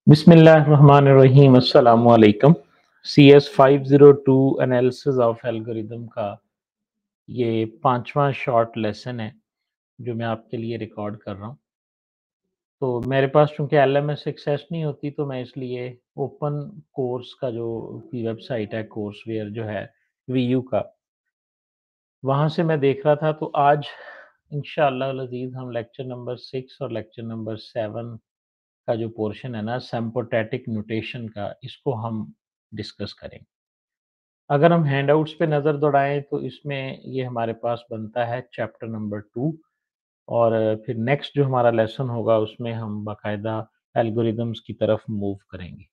बिस्मिल्लाहिर्रहमानिर्रहीम अस्सलामु अलैकुम। CS 502 एनालिसिस ऑफ एल्गोरिदम का ये पांचवा शॉर्ट लेसन है जो मैं आपके लिए रिकॉर्ड कर रहा हूँ। तो मेरे पास चूंकि LMS एक्सेस नहीं होती तो मैं इसलिए ओपन कोर्स का जो की वेबसाइट है कोर्सवेयर जो है VU का, वहाँ से मैं देख रहा था। तो आज इंशाअल्लाह अल अज़ीज़ हम लेक्चर नंबर 6 और लेक्चर नंबर 7 का जो पोर्शन है ना सिम्पोटैटिक नोटेशन का, इसको हम डिस्कस करेंगे। अगर हम हैंडआउट्स पे नज़र दौड़ाएँ तो इसमें ये हमारे पास बनता है चैप्टर नंबर 2 और फिर नेक्स्ट जो हमारा लेसन होगा उसमें हम बाकायदा एल्गोरिदम्स की तरफ मूव करेंगे।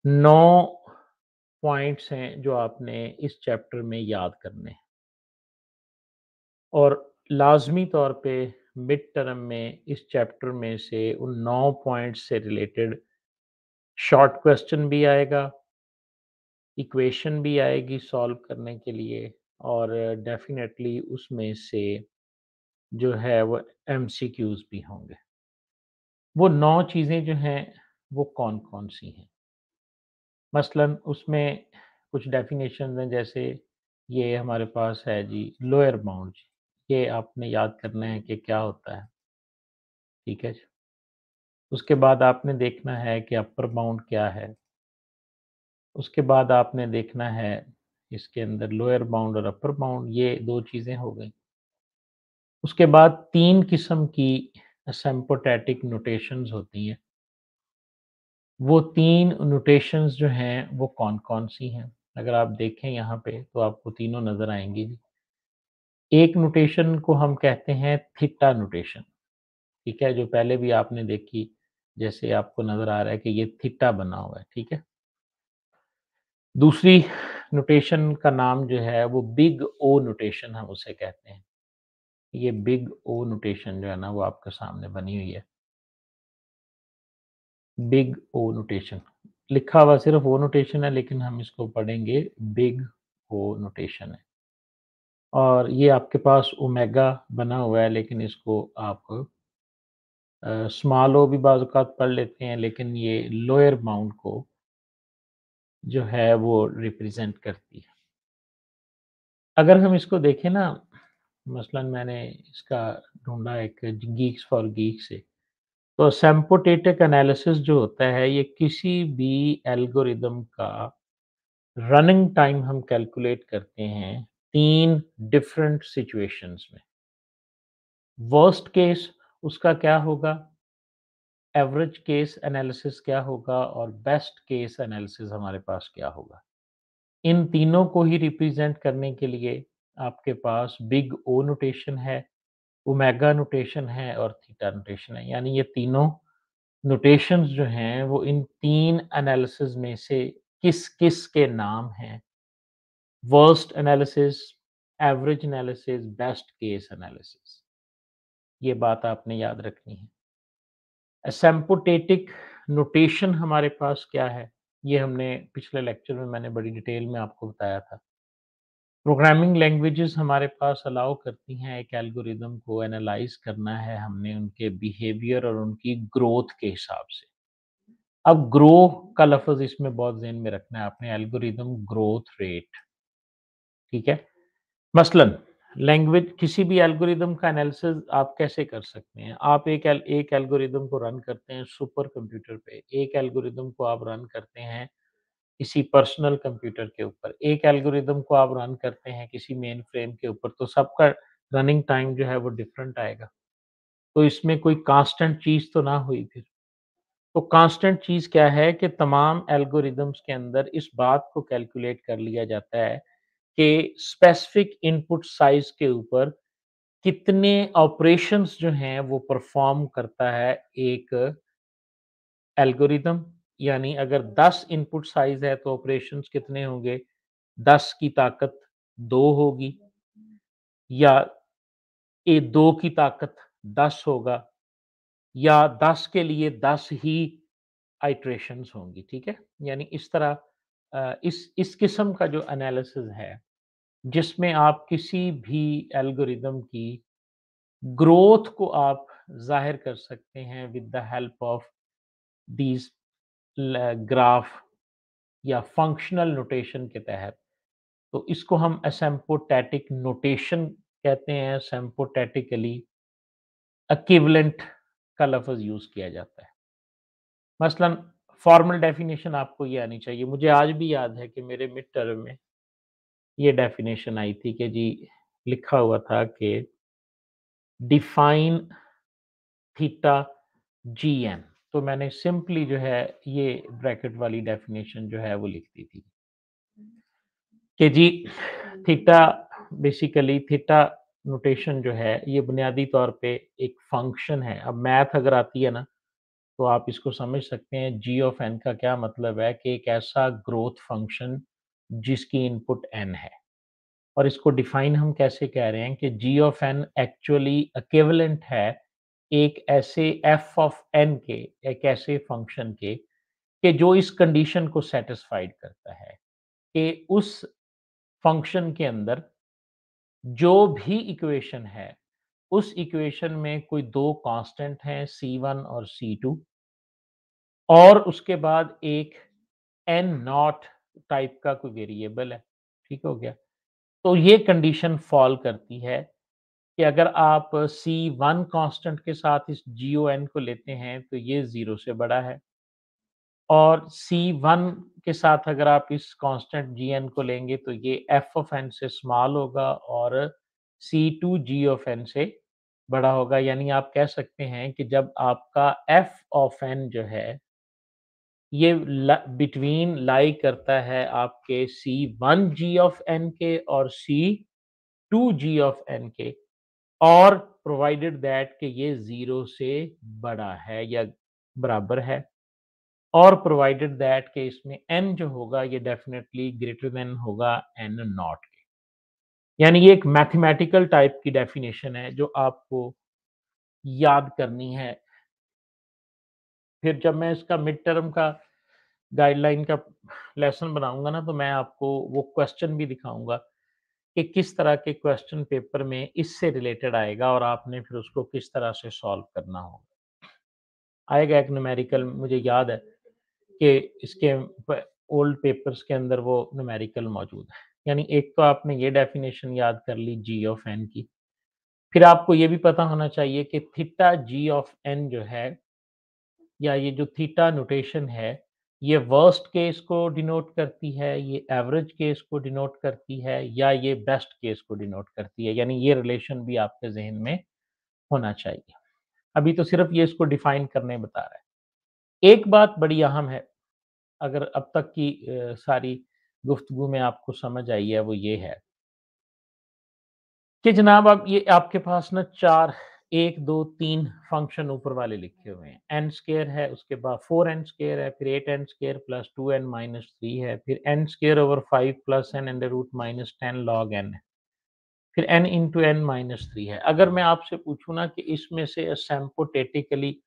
9 पॉइंट्स हैं जो आपने इस चैप्टर में याद करने हैं और लाज़मी तौर पे मिड टर्म में इस चैप्टर में से उन 9 पॉइंट्स से रिलेटेड शॉर्ट क्वेश्चन भी आएगा, इक्वेशन भी आएगी सॉल्व करने के लिए और डेफ़िनेटली उसमें से जो है वो एमसीक्यूज़ भी होंगे। वो 9 चीज़ें जो हैं वो कौन-कौन सी हैं? मसलन उसमें कुछ डेफ़िनेशंस हैं, जैसे ये हमारे पास है जी लोअर बाउंड, ये आपने याद करना है कि क्या होता है, ठीक है जी। उसके बाद आपने देखना है कि अपर बाउंड क्या है? उसके बाद आपने देखना है इसके अंदर लोअर बाउंड और अपर बाउंड, ये 2 चीज़ें हो गई। उसके बाद 3 किस्म की एसिम्प्टोटिक नोटेशंस होती हैं। वो 3 नोटेशंस जो हैं वो कौन-कौन सी हैं? अगर आप देखें यहाँ पे तो आपको तीनों नज़र आएँगी जी। एक नोटेशन को हम कहते हैं थीटा नोटेशन, ठीक है? जो पहले भी आपने देखी, जैसे आपको नज़र आ रहा है कि ये थीटा बना हुआ है, ठीक है? दूसरी नोटेशन का नाम जो है वो बिग ओ नोटेशन हम उसे कहते हैं। ये बिग ओ नोटेशन जो है ना वो आपके सामने बनी हुई है। बिग ओ नोटेशन, लिखा हुआ सिर्फ ओ नोटेशन है लेकिन हम इसको पढ़ेंगे बिग ओ नोटेशन है। और ये आपके पास ओमेगा बना हुआ है लेकिन इसको आप स्मॉल ओ भी बाज़ औक़ात पढ़ लेते हैं, लेकिन ये लोअर बाउंड को जो है वो रिप्रेज़ेंट करती है। अगर हम इसको देखें ना, मसलन मैंने इसका ढूँढा एक गीक्स फॉर गीक से, तो सिम्पोटेटिक एनालिसिस जो होता है ये किसी भी एल्गोरिदम का रनिंग टाइम हम कैलकुलेट करते हैं 3 डिफरेंट सिचुएशंस में। वर्स्ट केस उसका क्या होगा, एवरेज केस एनालिसिस क्या होगा और बेस्ट केस एनालिसिस हमारे पास क्या होगा। इन तीनों को ही रिप्रेजेंट करने के लिए आपके पास बिग ओ नोटेशन है, ओमेगा नोटेशन है और थीटा नोटेशन है। यानी ये तीनों नोटेशंस जो हैं वो इन 3 एनालिसिस में से किस-किस के नाम हैं? Worst analysis, average analysis, best case analysis. ये बात आपने याद रखनी है। एसिम्प्टोटिक नोटेशन हमारे पास क्या है? ये हमने पिछले लेक्चर में मैंने बड़ी डिटेल में आपको बताया था। प्रोग्रामिंग लैंग्वेजेस हमारे पास अलाउ करती हैं एक एल्गोरिदम को एनालाइज़ करना है हमने उनके बिहेवियर और उनकी ग्रोथ के हिसाब से। अब ग्रो का लफ़्ज़ इसमें बहुत ज़हन में रखना है आपने, एल्गोरिदम ग्रोथ रेट, ठीक है? मसलन लैंग्वेज किसी भी एल्गोरिदम का एनालिसिस आप कैसे कर सकते हैं? आप एक एल्गोरिदम को रन करते हैं सुपर कंप्यूटर पे, एक एल्गोरिदम को आप रन करते हैं किसी पर्सनल कंप्यूटर के ऊपर, एक एल्गोरिदम को आप रन करते हैं किसी मेन फ्रेम के ऊपर, तो सबका रनिंग टाइम जो है वो डिफरेंट आएगा। तो इसमें कोई कांस्टेंट चीज़ तो ना हुई फिर। तो कांस्टेंट चीज़ क्या है कि तमाम एल्गोरिदम्स के अंदर इस बात को कैलकुलेट कर लिया जाता है कि स्पेसिफिक इनपुट साइज़ के ऊपर कितने ऑपरेशंस जो हैं वो परफ़ॉर्म करता है एक एल्गोरिदम। यानी अगर 10 इनपुट साइज़ है तो ऑपरेशंस कितने होंगे? 10 की ताकत 2 होगी या 2 की ताकत 10 होगा या 10 के लिए 10 ही आइटरेशंस होंगी, ठीक है? यानी इस तरह इस किस्म का जो एनालिसिस है, जिसमें आप किसी भी एल्गोरिदम की ग्रोथ को आप ज़ाहिर कर सकते हैं with the help of these graph या फंक्शनल नोटेशन के तहत, तो इसको हम एसिम्प्टोटिक नोटेशन कहते हैं। एसिम्प्टोटिकली इक्विवेलेंट का लफ्ज़ यूज़ किया जाता है। मसलन फॉर्मल डेफिनेशन आपको ये आनी चाहिए। मुझे आज भी याद है कि मेरे मिड टर्म में ये डेफिनेशन आई थी कि जी, लिखा हुआ था कि डिफाइन थीटा जीएन। तो मैंने सिंपली जो है ये ब्रैकेट वाली डेफिनेशन जो है वो लिख दी थी कि जी थीटा, बेसिकली थीटा नोटेशन जो है ये बुनियादी तौर पे एक फंक्शन है। अब मैथ अगर आती है ना, तो आप इसको समझ सकते हैं जी ऑफ एन का क्या मतलब है कि एक ऐसा ग्रोथ फंक्शन जिसकी इनपुट एन है। और इसको डिफाइन हम कैसे कह रहे हैं कि जी ऑफ एन एक्चुअली इक्विवेलेंट है एक ऐसे एफ ऑफ एन के, एक ऐसे फंक्शन के कि जो इस कंडीशन को सेटिस्फाइड करता है कि उस फंक्शन के अंदर जो भी इक्वेशन है, उस इक्वेशन में कोई 2 कांस्टेंट हैं C1 और C2 और उसके बाद एक एन नॉट टाइप का कोई वेरिएबल है। ठीक हो गया? तो ये कंडीशन फॉल करती है कि अगर आप C1 कांस्टेंट के साथ इस GON को लेते हैं तो ये 0 से बड़ा है और C1 के साथ अगर आप इस कांस्टेंट GN को लेंगे तो ये f ऑफ n से स्मॉल होगा और C2 G ऑफ n से बड़ा होगा। यानी आप कह सकते हैं कि जब आपका f ऑफ n जो है ये बिटवीन लाई करता है आपके C1 G ऑफ n के और C2 G ऑफ n के, और प्रोवाइडेड दैट कि ये 0 से बड़ा है या बराबर है, और प्रोवाइडेड दैट कि इसमें n जो होगा ये डेफिनिटली ग्रेटर देन होगा n नॉट के। यानी ये एक मैथमेटिकल टाइप की डेफिनेशन है जो आपको याद करनी है। फिर जब मैं इसका मिड टर्म का गाइडलाइन का लेसन बनाऊँगा ना, तो मैं आपको वो क्वेश्चन भी दिखाऊँगा कि किस तरह के क्वेश्चन पेपर में इससे रिलेटेड आएगा और आपने फिर उसको किस तरह से सॉल्व करना होगा। आएगा एक न्यूमेरिकल, मुझे याद है कि इसके ओल्ड पेपर्स के अंदर वो न्यूमेरिकल मौजूद है। यानी एक तो आपने ये डेफिनेशन याद कर ली जी ऑफ एन की। फिर आपको ये भी पता होना चाहिए कि थीटा जी ऑफ एन जो है, या ये जो थीटा नोटेशन है, ये वर्स्ट केस को डिनोट करती है, ये एवरेज केस को डिनोट करती है, या ये बेस्ट केस को डिनोट करती है। यानी ये रिलेशन भी आपके ज़हन में होना चाहिए। अभी तो सिर्फ़ ये इसको डिफाइन करने बता रहा है। एक बात बड़ी अहम है, अगर अब तक की सारी गुफ्तगू में आपको समझ आई है, वो ये है कि जनाब अब ये आपके पास ना 4 1, 2, 3 फंक्शन ऊपर वाले लिखे हुए हैं। एन स्क्वायर है, उसके बाद 4n स्क्वायर है, फिर 8n square plus 2n minus 3 है, फिर n square over 5 plus n under root minus 10 log n है, फिर n इंटू n माइनस 3 है। अगर मैं आपसे पूछूँ ना कि इसमें से एसिम्प्टोटिकली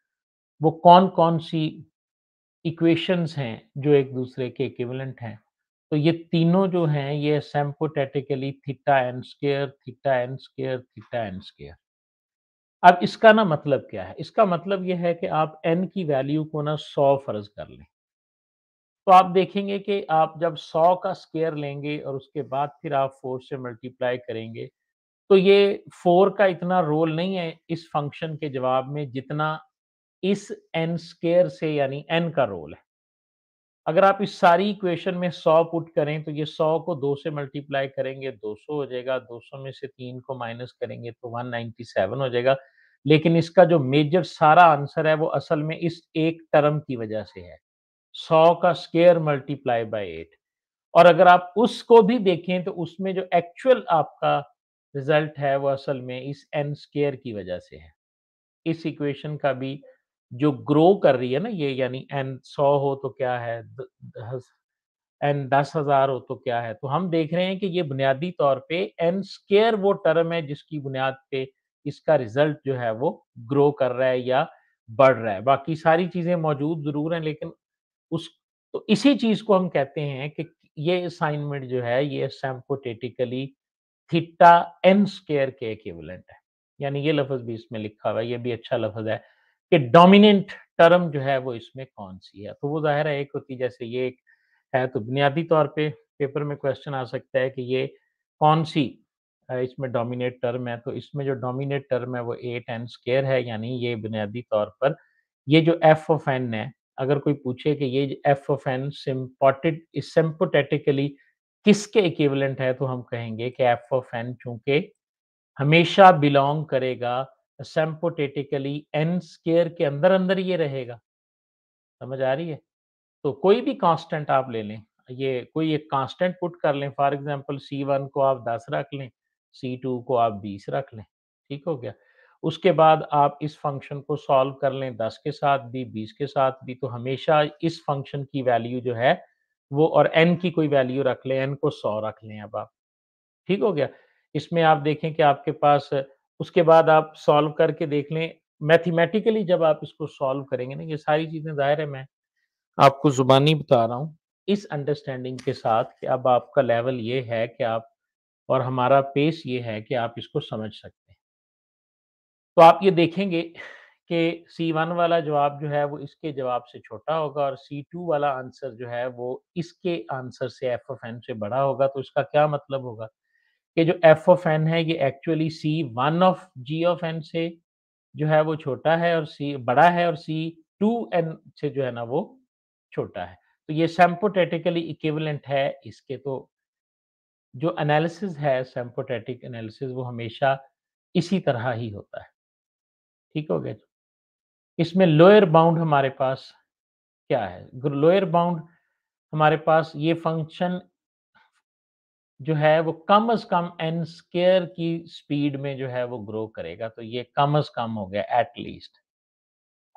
वो कौन-कौन सी इक्वेशंस हैं जो एक दूसरे के इक्विवेलेंट हैं, तो ये तीनों जो हैं ये asymptotically theta n square, theta n square, theta n square. अब इसका ना मतलब क्या है? इसका मतलब ये है कि आप n की वैल्यू को ना 100 फ़र्ज़ कर लें। तो आप देखेंगे कि आप जब 100 का स्क्वायर लेंगे और उसके बाद फिर आप 4 से मल्टीप्लाई करेंगे, तो ये 4 का इतना रोल नहीं है इस फ़ंक्शन के जवाब में जितना इस n स्क्वायर से यानी n का रोल है। अगर आप इस सारी इक्वेशन में 100 पुट करें तो ये 100 को 2 से मल्टीप्लाई करेंगे 200 हो जाएगा, 200 में से 3 को माइनस करेंगे तो 197 हो जाएगा। लेकिन इसका जो मेजर सारा आंसर है वो असल में इस एक टर्म की वजह से है, 100 का स्क्वायर मल्टीप्लाई बाय 8। और अगर आप उसको भी देखें तो उसमें जो एक्चुअल आपका रिज़ल्ट है वो असल में इस n स्क्वायर की वजह से है। इस इक्वेशन का भी जो ग्रो कर रही है ना ये, यानी n 100 हो तो क्या है, द दस n 10,000 हो तो क्या है। तो हम देख रहे हैं कि ये बुनियादी तौर पे n स्क्वायर वो टर्म है जिसकी बुनियाद पे इसका रिज़ल्ट जो है वो ग्रो कर रहा है या बढ़ रहा है। बाकी सारी चीज़ें मौजूद ज़रूर हैं, लेकिन उस तो इसी चीज़ को हम कहते हैं कि ये असाइनमेंट जो है ये सिम्प्टोटिकली थीटा n स्क्वायर के इक्विवेलेंट है। यानी ये लफ़्ज़ भी इसमें लिखा हुआ है, ये भी अच्छा लफ़्ज़ है कि डोमिनेंट टर्म जो है वो इसमें कौन-सी है? तो वो ज़ाहिर है एक होती जैसे ये एक है तो बुनियादी तौर पे पेपर में क्वेश्चन आ सकता है कि ये कौन-सी इसमें डोमिनेट टर्म है, तो इसमें जो डोमिनेट टर्म है वो 8n स्क्वायर है, यानी ये बुनियादी तौर पर ये जो एफ ऑफ एन है, अगर कोई पूछे कि ये एफ ऑफ एन सिम्पोटेटिकली किसके इक्विवेलेंट है, तो हम कहेंगे कि एफ ऑफ एन चूँकि हमेशा बिलॉन्ग करेगा सिम्पोटेटिकली एन स्क्वायर के अंदर-अंदर ये रहेगा। समझ आ रही है? तो कोई भी कांस्टेंट आप ले लें, ये कोई एक कांस्टेंट पुट कर लें, फॉर एग्ज़ाम्पल C1 को आप 10 रख लें, C2 को आप 20 रख लें, ठीक हो गया? उसके बाद आप इस फ़ंक्शन को सॉल्व कर लें 10 के साथ भी, 20 के साथ भी, तो हमेशा इस फ़ंक्शन की वैल्यू जो है वो और n की कोई वैल्यू रख लें, n को 100 रख लें अब आप, ठीक हो गया? इसमें आप देखें कि आपके पास उसके बाद आप सॉल्व करके देख लें, मैथमेटिकली जब आप इसको सॉल्व करेंगे ना, ये सारी चीज़ें ज़ाहिर है मैं आपको ज़ुबानी बता रहा हूँ, इस अंडरस्टैंडिंग के साथ कि अब आपका लेवल ये है कि आप और हमारा पेस ये है कि आप इसको समझ सकते हैं। तो आप ये देखेंगे कि C1 वाला जवाब जो है वो इसके जवाब से छोटा होगा और C2 वाला आंसर जो है वो इसके आंसर से एफ ऑफ एन से बड़ा होगा। तो इसका क्या मतलब होगा कि जो एफ ऑफ एन है ये actually C1 of G of n से जो है वो छोटा है और सी बड़ा है और C2n से जो है ना वो छोटा है। तो ये सिम्पोथेटिकली इक्विवेलेंट है इसके, तो जो एनालिसिस है सिम्पोथेटिक एनालिसिस वो हमेशा इसी तरह ही होता है। ठीक हो गया? इसमें लोअर बाउंड हमारे पास क्या है? लोअर बाउंड हमारे पास ये फंक्शन जो है वो कम से कम n स्क्वायर की स्पीड में जो है वो ग्रो करेगा, तो ये कम से कम हो गया एट लीस्ट।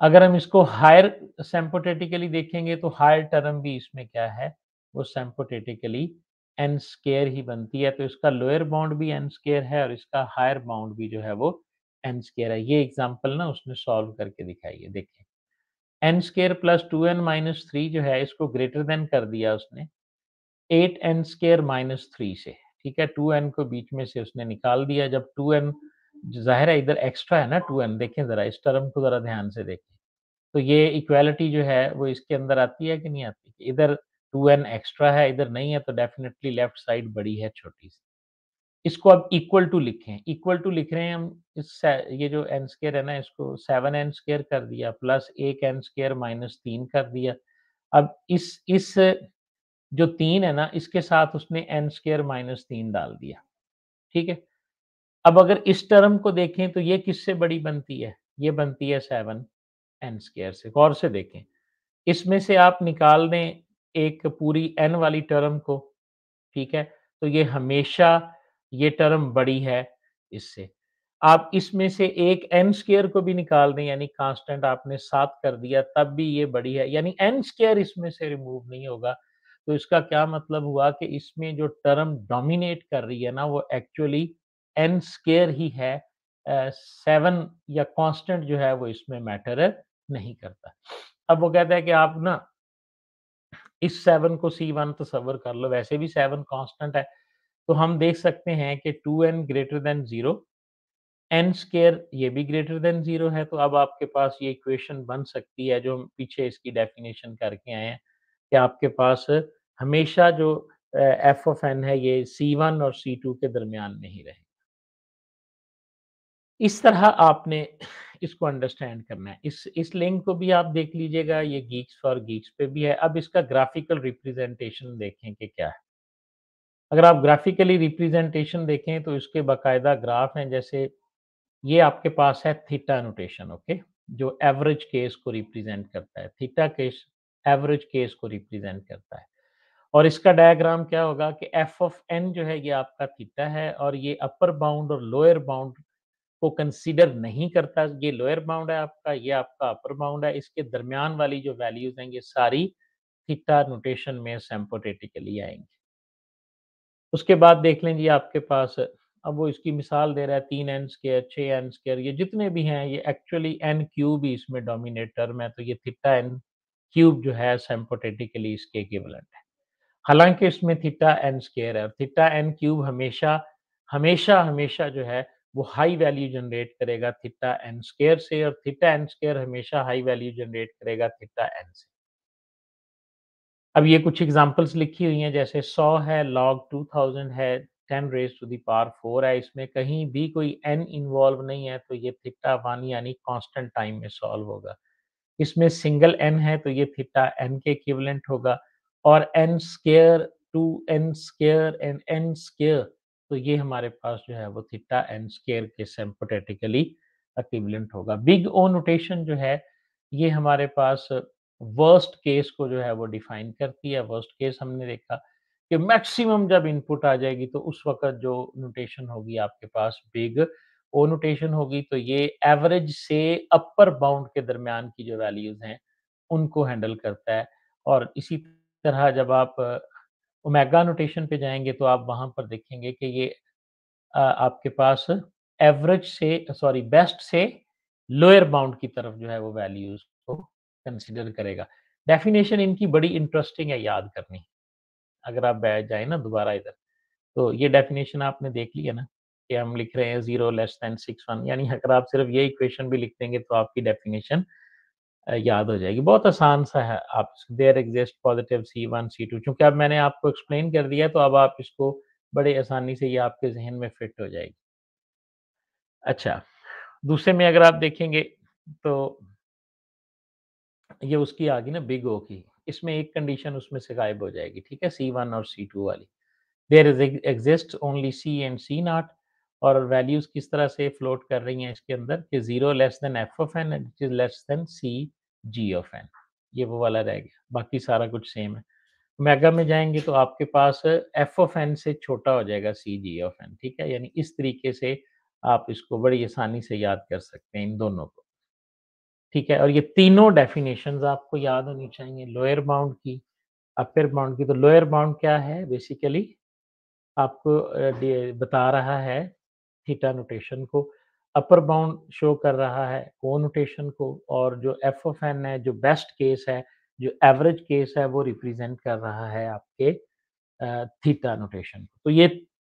अगर हम इसको हायर सिम्पोथेटिकली देखेंगे तो हायर टर्म भी इसमें क्या है, वो सिम्पोथेटिकली n स्क्वायर ही बनती है, तो इसका लोअर बाउंड भी n स्क्वायर है और इसका हायर बाउंड भी जो है वो n स्क्वायर है। ये एग्ज़ाम्पल ना उसने सॉल्व करके दिखाई है, देखें। n square plus 2n minus 3 जो है इसको ग्रेटर देन कर दिया उसने 8n स्क्वायर माइनस 3 से, ठीक है? 2n को बीच में से उसने निकाल दिया, जब 2n ज़ाहिर है इधर एक्स्ट्रा है ना 2n, देखें ज़रा इस टर्म को ज़रा ध्यान से देखें। तो ये इक्वालिटी जो है वो इसके अंदर आती है कि नहीं आती? इधर 2n एक्स्ट्रा है, इधर नहीं है, तो डेफिनिटली लेफ्ट साइड बड़ी है छोटी-सी। इसको अब इक्वल टू लिखें, इक्वल टू लिख रहे हैं हम इस से ये जो n स्क्वायर है ना इसको 7n स्क्वायर कर दिया प्लस 1 n स्क्वायर माइनस 3 कर दिया। अब इस जो 3 है ना इसके साथ उसने n स्क्वायर माइनस 3 डाल दिया, ठीक है? अब अगर इस टर्म को देखें तो ये किससे बड़ी बनती है? ये बनती है 7 n स्क्वायर से, गौर से देखें। इसमें से आप निकाल दें एक पूरी n वाली टर्म को, ठीक है? तो ये हमेशा ये टर्म बड़ी है इससे। आप इसमें से एक n स्क्वायर को भी निकाल दें, यानी कांस्टेंट आपने 7 कर दिया तब भी ये बड़ी है, यानी n स्क्वायर इसमें से रिमूव नहीं होगा। तो इसका क्या मतलब हुआ कि इसमें जो टर्म डोमिनेट कर रही है ना वो एक्चुअली n स्क्वायर ही है। 7 या कांस्टेंट जो है वो इसमें मैटर नहीं करता। अब वो कहता है कि आप ना इस 7 को C1 तस्वर कर लो, वैसे भी 7 कांस्टेंट है, तो हम देख सकते हैं कि 2n greater than 0, n square ये भी ग्रेटर दैन 0 है, तो अब आपके पास ये इक्वेशन बन सकती है जो हम पीछे इसकी डेफिनिशन करके आए हैं, कि आपके पास हमेशा जो एफ ऑफ एन है ये C1 और C2 के दरमियान में ही रहे। इस तरह आपने इसको अंडरस्टैंड करना है। इस लिंक को भी आप देख लीजिएगा, ये गीक्स फॉर गीक्स पे भी है। अब इसका ग्राफिकल रिप्रेजेंटेशन देखें कि क्या है। अगर आप ग्राफिकली रिप्रेजेंटेशन देखें तो इसके बाकायदा ग्राफ हैं, जैसे ये आपके पास है थीटा नोटेशन, ओके? जो एवरेज केस को रिप्रेजेंट करता है। थीटा केस एवरेज केस को रिप्रेजेंट करता है। और इसका डायग्राम क्या होगा कि एफ ऑफ एन जो है ये आपका थीटा है और ये अपर बाउंड और लोअर बाउंड को कंसीडर नहीं करता, ये लोअर बाउंड है आपका, ये आपका अपर बाउंड है, इसके दरमियान वाली जो वैल्यूज़ हैं ये सारी थीटा नोटेशन में सिम्पोथेटिकली आएँगी। उसके बाद देख लें जी आपके पास अब वो इसकी मिसाल दे रहा है 3n स्क्वायर, 6n स्क्वायर, ये जितने भी हैं ये एक्चुअली n क्यूब ही इसमें डोमिनेट टर्म है, तो ये थीटा n क्यूब जो है सिम्पोथेटिकली इसके इक्विवेलेंट है। हालाँकि इसमें थीटा n स्क्वायर है और थीटा n क्यूब हमेशा जो है वो हाई वैल्यू जनरेट करेगा थीटा एन स्क्वायर से, और थीटा एन स्क्वायर हमेशा हाई वैल्यू जनरेट करेगा थीटा एन से। अब ये कुछ एग्ज़ाम्पल्स लिखी हुई हैं, जैसे 100 है, लॉग 2000 है, 10 रेज़ टू द पावर 4 है, इसमें कहीं भी कोई n इन्वॉल्व नहीं है, तो ये थीटा 1 यानी कांस्टेंट टाइम में सॉल्व होगा। इसमें सिंगल n है, तो ये थीटा n के इक्विवेलेंट होगा, और n square 2n square and n square, तो ये हमारे पास जो है वो थीटा n स्क्वायर के सिम्पथेटिकली इक्विवेलेंट होगा। बिग ओ नोटेशन जो है, ये हमारे पास वर्स्ट केस को जो है वो डिफाइन करती है। वर्स्ट केस हमने देखा कि मैक्सिमम जब इनपुट आ जाएगी, तो उस वक़्त जो नोटेशन होगी आपके पास बिग ओ नोटेशन होगी, तो ये एवरेज से अपर बाउंड के दरमियान की जो वैल्यूज़ हैं, उनको हैंडल करता है। और इसी तरह जब आप ओमेगा नोटेशन पे जाएँगे, तो आप वहाँ पर देखेंगे कि ये आपके पास एवरेज से सॉरी बेस्ट से लोअर बाउंड की तरफ जो है वो वैल्यूज़ को कंसीडर करेगा। डेफिनिशन इनकी बड़ी इंटरेस्टिंग है याद करनी, अगर आप बैठ जाएँ ना दोबारा इधर, तो ये डेफिनिशन आपने देख ली है ना, कि हम लिख रहे हैं 0 लेस दैन 61, यानी अगर आप सिर्फ ये इक्वेशन भी लिख देंगे, तो आपकी डेफिनिशन याद हो जाएगी। बहुत आसान सा है, आप there exist positive C1 C2, चूँकि अब मैंने आपको एक्सप्लेन कर दिया, तो अब आप इसको बड़े आसानी से ये आपके ज़हन में फिट हो जाएगी। अच्छा, दूसरे में अगर आप देखेंगे, तो ये उसकी आ गई ना बिग ओ की, इसमें एक कंडीशन उसमें से गायब हो जाएगी, ठीक है? C1 और C2 वाली। There is exists only C and C not, और वैल्यूज़ किस तरह से फ्लोट कर रही हैं इसके अंदर, कि 0 less than f of n and it is less than C g of n, ये वो वाला रह गया, बाकी सारा कुछ सेम है। ओमेगा में जाएँगे, तो आपके पास f ऑफ n से छोटा हो जाएगा C g ऑफ n, ठीक है? यानी इस तरीके से आप इसको बड़ी आसानी से याद कर सकते हैं इन दोनों को, ठीक है? और ये तीनों डेफिनिशंस आपको याद होनी चाहिए, लोअर बाउंड की, अपर बाउंड की। तो लोअर बाउंड क्या है? बेसिकली आपको बता रहा है थीटा नोटेशन को, अपर बाउंड शो कर रहा है ओ नोटेशन को, और जो एफ ऑफ एन है, जो बेस्ट केस है, जो एवरेज केस है, वो रिप्रेजेंट कर रहा है आपके थीटा नोटेशन को। तो ये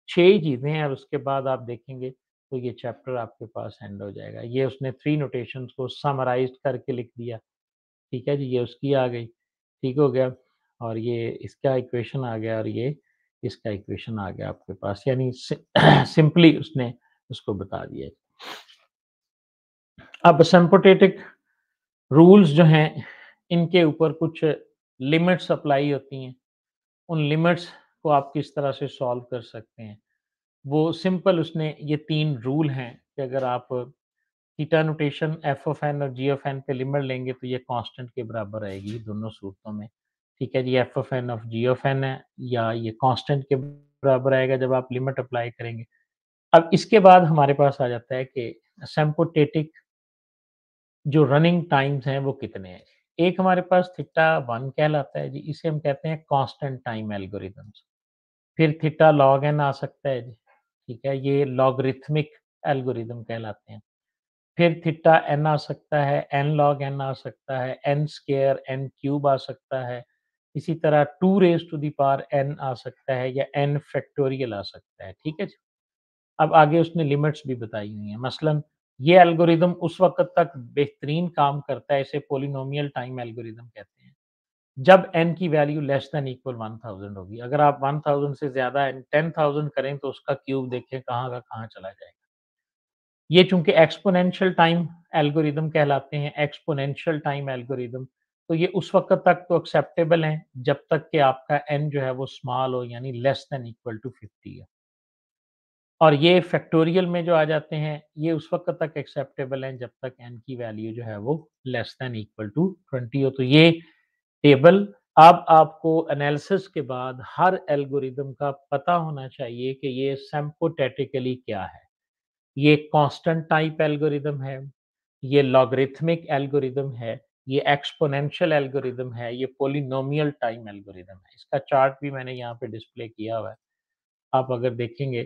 6 ही चीज़ें हैं, और उसके बाद आप देखेंगे, तो ये चैप्टर आपके पास एंड हो जाएगा। ये उसने 3 नोटेशंस को समराइज़्ड करके लिख दिया, ठीक है जी? ये उसकी आ गई, ठीक हो गया, और ये इसका इक्वेशन आ गया, और ये इसका इक्वेशन आ गया आपके पास, यानी सिंपली उसने उसको बता दिया। अब सिम्पटोटिक रूल्स जो हैं, इनके ऊपर कुछ लिमिट्स अप्लाई होती हैं। उन लिमिट्स को आप किस तरह से सॉल्व कर सकते हैं, वो सिंपल उसने ये 3 रूल हैं, कि अगर आप theta notation f of n और जी ऑफ एन पे लिमिट लेंगे, तो ये कांस्टेंट के बराबर आएगी दोनों सूरतों में, ठीक है जी? F of N of G of N है, या ये कांस्टेंट के बराबर आएगा जब आप लिमिट अप्लाई करेंगे। अब इसके बाद हमारे पास आ जाता है कि सिम्पटोटिक जो रनिंग टाइम्स हैं वो कितने हैं। एक हमारे पास थीटा 1 कहलाता है जी, इसे हम कहते हैं कांस्टेंट टाइम एल्गोरिथम्स। फिर थीटा लॉग एन आ सकता है जी, ठीक है? ये लॉगरिथमिक एल्गोरिथम कहलाते हैं। फिर थीटा एन आ सकता है, एन लॉग एन आ सकता है, एन स्क्वायर, एन क्यूब आ सकता है। इसी तरह 2 raise to the power N आ सकता है, या एन फैक्टोरियल आ सकता है, ठीक है जी? अब आगे उसने लिमिट्स भी बताई हुई हैं। मसलन ये एल्गोरिदम उस वक़्त तक बेहतरीन काम करता है, इसे पॉलिनोमियल टाइम एल्गोरिदम कहते हैं, जब n की वैल्यू लेस दैन इक्वल 1000 होगी। अगर आप 1000 से ज़्यादा n 10000 करें, तो उसका क्यूब देखें कहाँ का कहाँ चला जाएगा। ये चूँकि एक्स्पोनेंशियल टाइम एल्गोरिदम कहलाते हैं, एक्स्पोनेंशियल टाइम एल्गोरिदम, तो ये उस वक़्त तक तो एक्सेप्टेबल हैं, जब तक कि आपका n जो है वो स्मॉल हो, यानी लेस दैन इक्वल टू 50 है। और ये फैक्टोरियल में जो आ जाते हैं, ये उस वक़्त तक एक्सेप्टेबल हैं, जब तक n की वैल्यू जो है वो लेस दैन इक्वल टू 20 हो। तो ये टेबल अब आपको एनालिसिस के बाद हर एल्गोरिदम का पता होना चाहिए कि ये सिम्पथेटिकली क्या है। ये कांस्टेंट टाइप एल्गोरिदम है, ये लॉगरिथमिक एल्गोरिदम है, ये एक्स्पोनेंशियल एल्गोरिदम है, ये पॉलिनोमियल टाइम एल्गोरिदम है। इसका चार्ट भी मैंने यहाँ पे डिस्प्ले किया हुआ है। आप अगर देखेंगे,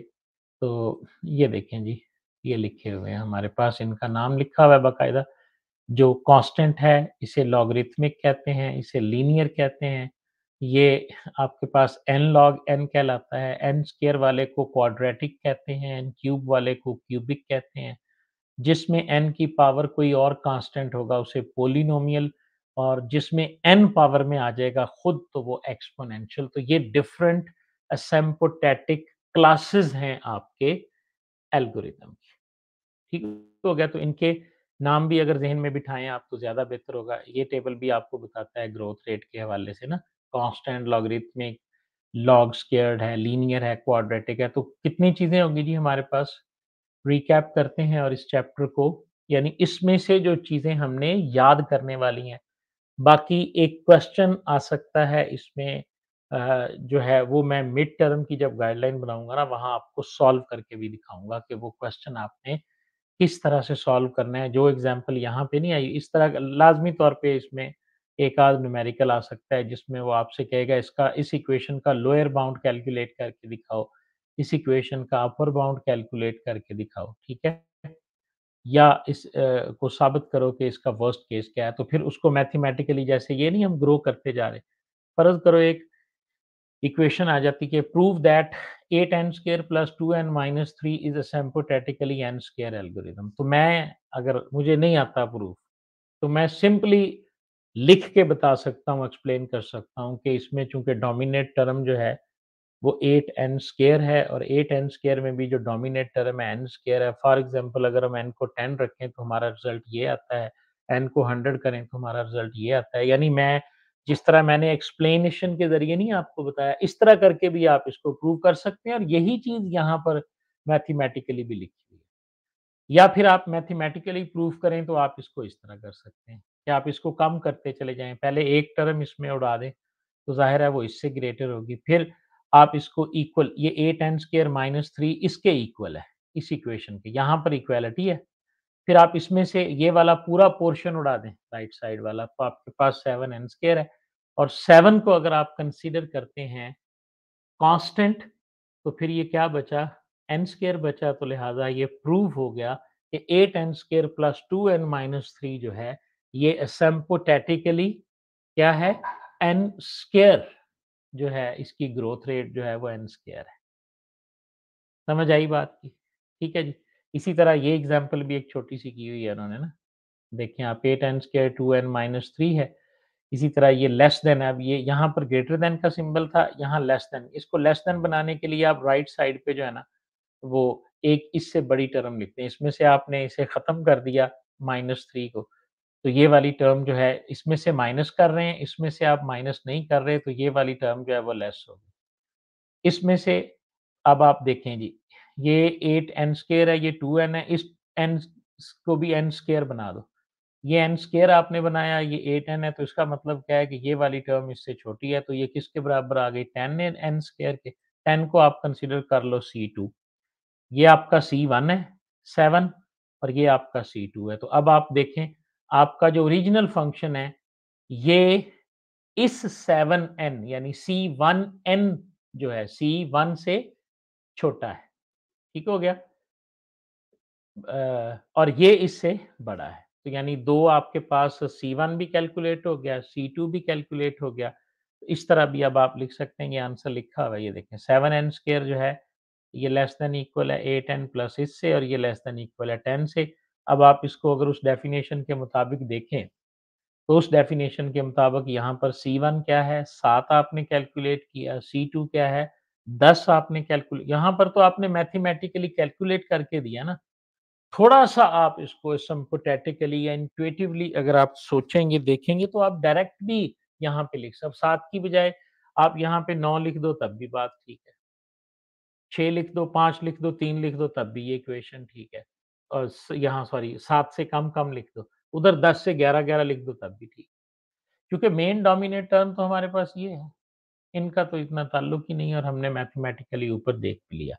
तो ये देखें जी, ये लिखे हुए हैं हमारे पास, इनका नाम लिखा हुआ है बाकायदा। जो कांस्टेंट है, इसे लॉगरिथमिक कहते हैं, इसे लीनियर कहते हैं, ये आपके पास n log n कहलाता है, n स्क्वायर वाले को क्वाड्रेटिक कहते हैं, n क्यूब वाले को क्यूबिक कहते हैं, जिसमें n की पावर कोई और कांस्टेंट होगा उसे पॉलिनोमियल, और जिसमें n पावर में आ जाएगा खुद तो वो एक्सपोनेंशियल। तो ये डिफरेंट एसिम्प्टोटिक क्लासेस हैं आपके एल्गोरिदम की। ठीक हो गया? तो इनके नाम भी अगर ज़हन में बिठाएँ आप तो ज़्यादा बेहतर होगा। ये टेबल भी आपको बताता है ग्रोथ रेट के हवाले से ना, कांस्टेंट, लॉगरिथमिक, लॉग स्क्वेयर्ड है, लीनियर है, क्वाड्रेटिक है, तो कितनी चीज़ें होंगी जी हमारे पास। रिकैप करते हैं और इस चैप्टर को, यानी इसमें से जो चीज़ें हमने याद करने वाली हैं। बाकी एक क्वेश्चन आ सकता है इसमें, जो है वो मैं मिड टर्म की जब गाइडलाइन बनाऊँगा ना, वहाँ आपको सॉल्व करके भी दिखाऊँगा कि वो क्वेश्चन आपने किस तरह से सॉल्व करना है। जो एग्ज़ाम्पल यहाँ पे नहीं आई, इस तरह का लाज़मी तौर पे इसमें एक आध न्यूमेरिकल आ सकता है, जिसमें वो आपसे कहेगा इसका इस इक्वेशन का लोअर बाउंड कैलकुलेट करके दिखाओ, इस इक्वेशन का अपर बाउंड कैलकुलेट करके दिखाओ, ठीक है? या इस को साबित करो कि इसका वर्स्ट केस क्या है, तो फिर उसको मैथमेटिकली, जैसे ये नहीं हम ग्रो करते जा रहे, फ़र्ज़ करो एक इक्वेशन आ जाती कि prove that 8n square plus 2n minus 3 is asymptotically n square algorithm. तो मैं, अगर मुझे नहीं आता प्रूफ, तो मैं सिंपली लिख के बता सकता हूँ, एक्सप्लेन कर सकता हूँ कि इसमें चूँकि डोमिनेट टर्म जो है वो 8n स्क्वायर है, और 8n स्क्वायर में भी जो डोमिनेट टर्म है n स्क्वायर है। फॉर एग्ज़ाम्पल अगर हम n को 10 रखें तो हमारा रिज़ल्ट ये आता है, n को 100 करें तो हमारा रिज़ल्ट ये आता है। यानी मैं जिस तरह मैंने एक्सप्लेनेशन के ज़रिए नहीं आपको बताया, इस तरह करके भी आप इसको प्रूव कर सकते हैं, और यही चीज़ यहाँ पर मैथमेटिकली भी लिखी हुई है। या फिर आप मैथमेटिकली प्रूव करें तो आप इसको इस तरह कर सकते हैं कि आप इसको कम करते चले जाएँ, पहले एक टर्म इसमें उड़ा दें, तो ज़ाहिर है वो इससे ग्रेटर होगी। फिर आप इसको इक्वल, ये 8n स्क्वायर माइनस 3 इसके इक्वल है, इस इक्वेशन के, यहाँ पर इक्वालिटी है। फिर आप इसमें से ये वाला पूरा पोर्शन उड़ा दें, राइट साइड वाला, तो आपके पास 7n स्क्वायर है, और 7 को अगर आप कंसीडर करते हैं कांस्टेंट, तो फिर ये क्या बचा, n स्क्वायर बचा, तो लिहाज़ा ये प्रूव हो गया कि 8n square plus 2n minus 3 जो है, ये एसिम्प्टोटेटिकली क्या है, n स्क्वायर जो है, इसकी ग्रोथ रेट जो है वो n स्क्वायर है। समझ आई बात की? ठीक है जी। इसी तरह ये एग्ज़ाम्पल भी एक छोटी-सी की हुई है उन्होंने ना। देखिए आप 8n स्क्वायर 2n माइनस 3 है। इसी तरह ये लेस देन, अब ये यहाँ पर ग्रेटर देन का सिंबल था, यहाँ लेस देन। इसको लेस देन बनाने के लिए आप राइट साइड पे जो है ना, वो एक इससे बड़ी टर्म लिखते हैं। इसमें से आपने इसे ख़त्म कर दिया -3 को, तो ये वाली टर्म जो है, इसमें से माइनस कर रहे हैं, इसमें से आप माइनस नहीं कर रहे, तो ये वाली टर्म जो है वो लेस होगी। इसमें से अब आप देखें जी, ये 8n स्क्वायर है, ये 2n है, इस n को भी n स्क्वायर बना दो। ये n स्क्वायर आपने बनाया, ये 8n है, तो इसका मतलब क्या है कि ये वाली टर्म इससे छोटी है, तो ये किसके बराबर आ गई, 10 n स्क्वायर के। 10 को आप कंसीडर कर लो C2, ये आपका C1 है 7, और ये आपका C2 है। तो अब आप देखें, आपका जो ओरिजिनल फंक्शन है, ये इस 7n यानी C1n जो है, C1 से छोटा है, ठीक हो गया? और ये इससे बड़ा है। तो यानी 2 आपके पास C1 भी कैलकुलेट हो गया, C2 भी कैलकुलेट हो गया। इस तरह भी अब आप लिख सकते हैं, ये आंसर लिखा हुआ है, ये देखें 7n स्क्वायर जो है, ये लेस देन इक्वल है 8n प्लस इससे, और ये लेस देन इक्वल है 10 से। अब आप इसको अगर उस डेफिनिशन के मुताबिक देखें, तो उस डेफिनिशन के मुताबिक यहाँ पर C1 क्या है, 7 आपने कैलकुलेट किया, C2 क्या है, 10 आपने कैलकुलेट, यहाँ पर तो आपने मैथमेटिकली कैलकुलेट करके दिया ना। थोड़ा-सा आप इसको सिम्पथेटिकली या इंट्यूटिवली अगर आप सोचेंगे, देखेंगे, तो आप डायरेक्ट भी यहाँ पे लिख, सब 7 की बजाय आप यहाँ पे 9 लिख दो तब भी बात ठीक है। 6 लिख दो, 5 लिख दो, 3 लिख दो तब भी ये इक्वेशन ठीक है। और स यहाँ सॉरी 7 से कम-कम लिख दो। उधर 10 से 11-11 लिख दो तब भी ठीक। क्योंकि मेन डोमिनेट टर्म तो हमारे पास ये है। इनका तो इतना ताल्लुक ही नहीं है, और हमने मैथमेटिकली ऊपर देख भी लिया।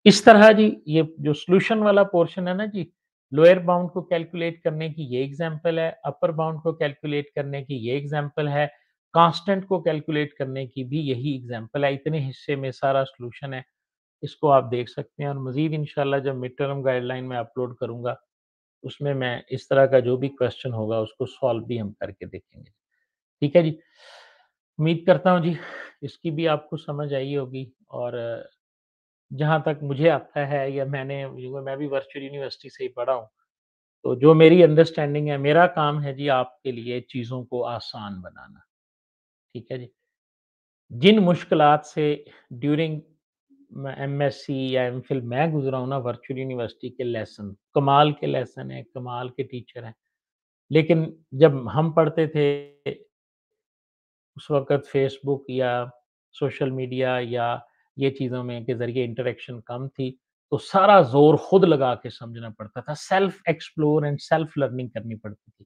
इस तरह जी, ये जो सॉल्यूशन वाला पोर्शन है ना जी, लोअर बाउंड को कैलकुलेट करने की ये एग्ज़ाम्पल है, अपर बाउंड को कैलकुलेट करने की ये एग्ज़ाम्पल है, कांस्टेंट को कैलकुलेट करने की भी यही एग्ज़ाम्पल है। इतने हिस्से में सारा सॉल्यूशन है, इसको आप देख सकते हैं, और मज़ीद इंशाअल्लाह जब मिड टर्म गाइडलाइन में अपलोड करूँगा, उसमें मैं इस तरह का जो भी क्वेश्चन होगा उसको सॉल्व भी हम करके देखेंगे। ठीक है जी? उम्मीद करता हूँ जी, इसकी भी आपको समझ आई होगी और जहाँ तक मुझे आता है या मैं भी वर्चुअल यूनिवर्सिटी से ही पढ़ा हूँ, तो जो मेरी अंडरस्टैंडिंग है, मेरा काम है जी आपके लिए चीज़ों को आसान बनाना, ठीक है जी। जिन मुश्किलात से ड्यूरिंग मैं एमएससी या एमफिल मैं गुज़रा हूँ ना वर्चुअल यूनिवर्सिटी के लेसन, कमाल के लेसन हैं, कमाल के टीचर हैं। लेकिन जब हम पढ़ते थे, उस वक़्त फ़ेसबुक या सोशल मीडिया या ये चीज़ों में के ज़रिए इंटरैक्शन कम थी, तो सारा ज़ोर खुद लगा के समझना पड़ता था। Self explore and self learning करनी पड़ती थी।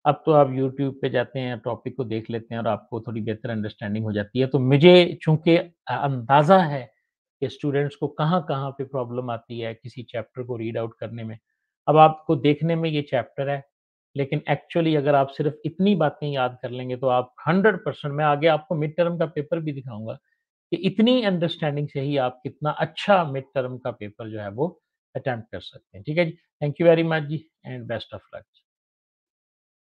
अब तो आप यूट्यूब पे जाते हैं, टॉपिक को देख लेते हैं और आपको थोड़ी बेहतर अंडरस्टैंडिंग हो जाती है। तो मुझे चूँकि अंदाज़ा है कि स्टूडेंट्स को कहाँ-कहाँ पे प्रॉब्लम आती है किसी चैप्टर को रीड आउट करने में। अब आपको देखने में ये चैप्टर है, लेकिन एक्चुअली अगर आप सिर्फ़ इतनी बातें याद कर लेंगे तो आप 100% मैं आगे आपको मिड टर्म का पेपर भी दिखाऊँगा कि इतनी अंडरस्टैंडिंग से ही आप कितना अच्छा मिड टर्म का पेपर जो है वो अटेम्प्ट कर सकते हैं। ठीक है जी? थैंक यू वेरी मच जी एंड बेस्ट ऑफ लक।